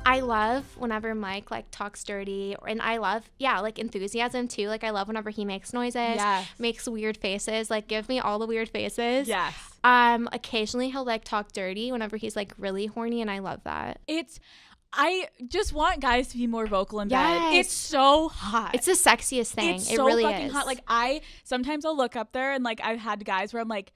I love whenever Mike like talks dirty, and I love like enthusiasm too. Like I love whenever he makes noises, makes weird faces. Like give me all the weird faces. Yes. Occasionally he'll like talk dirty whenever he's like really horny, and I love that. I just want guys to be more vocal in bed. It's so hot. It's the sexiest thing. It's it so really fucking is. hot. Like sometimes I'll look up there and like I've had guys where I'm like,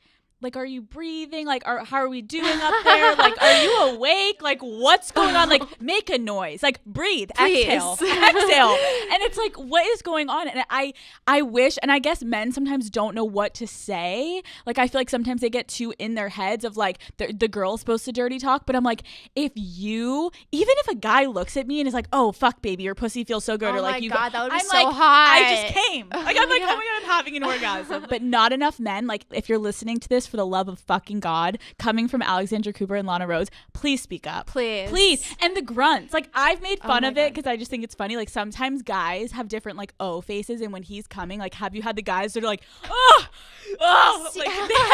are you breathing? Like, how are we doing up there? Like, are you awake? Like, what's going on? Like, make a noise. Like, breathe. Please. Exhale. And it's like, what is going on? And I wish, and I guess men sometimes don't know what to say. Like, I feel like sometimes they get too in their heads of like, the girl's supposed to dirty talk. But I'm like, even if a guy looks at me and is like, oh, fuck, baby, your pussy feels so good. Oh or like, my God, that would be I'm so like, hot. I just came. Like, I'm like, oh my God, I'm having an orgasm. But not enough men, like, if you're listening to this, for the love of fucking God, coming from Alexandra Cooper and Lana Rhoades, please speak up. Please. And the grunts. Like, I've made fun of it because I just think it's funny. Like, sometimes guys have different, like, faces. And when he's coming, like, have you had the guys that are like, oh, like,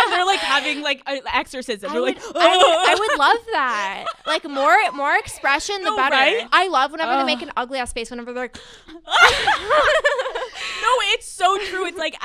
they're like having, like, an exorcism. They're like, oh. I would love that. Like, more expression, the better. Right? I love whenever they make an ugly ass face whenever they're like, no, it's so true. It's like,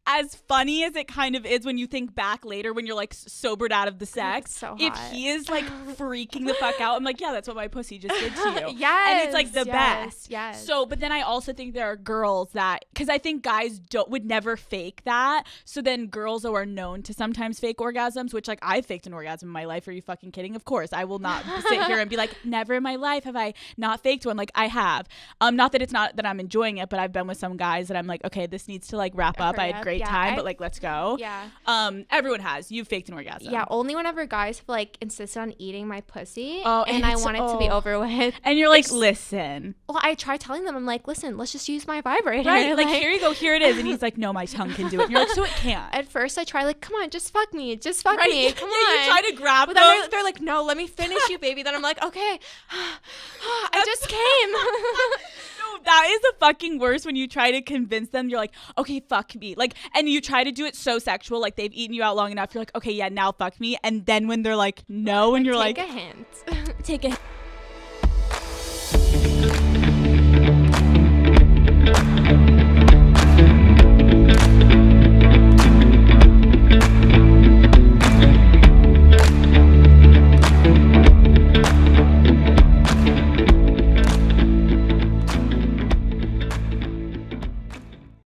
as funny as it kind of is when you think back later when you're like sobered out of the sex, so hot. If he is like freaking the fuck out, I'm like, yeah, that's what my pussy just did to you. Yes. And it's like the best. Yes. So, but then I also think there are girls that, because I think guys would never fake that. So then girls who are known to sometimes fake orgasms, which like I've faked an orgasm in my life. Are you fucking kidding? Of course. I will not sit here and be like, never in my life have I not faked one. Like I have. Not that it's not that I'm enjoying it, but I've been with some guys that I'm like, okay, this needs to like wrap up. I had great time, but like let's go. Everyone has. You've faked an orgasm. Yeah, only whenever guys have like insisted on eating my pussy, and I want it to be over with. And you're like, listen. Well, I try telling them, I'm like, listen, let's just use my vibrator. Right, like here you go, here it is. And he's like, no, my tongue can do it. And you're like, so it can't. At first I try like, come on, just fuck me, come on. You try to grab but them. Then they're like, no, let me finish you, baby. Then I'm like, okay, I just came. No, that is the fucking worst when you try to convince them. You're like, okay, fuck me. Like, and you try to do it so sexual, like they've eaten you out long enough. You're like, okay, yeah, now fuck me. And then when they're like, no, and you're like, take a hint. Take a hint.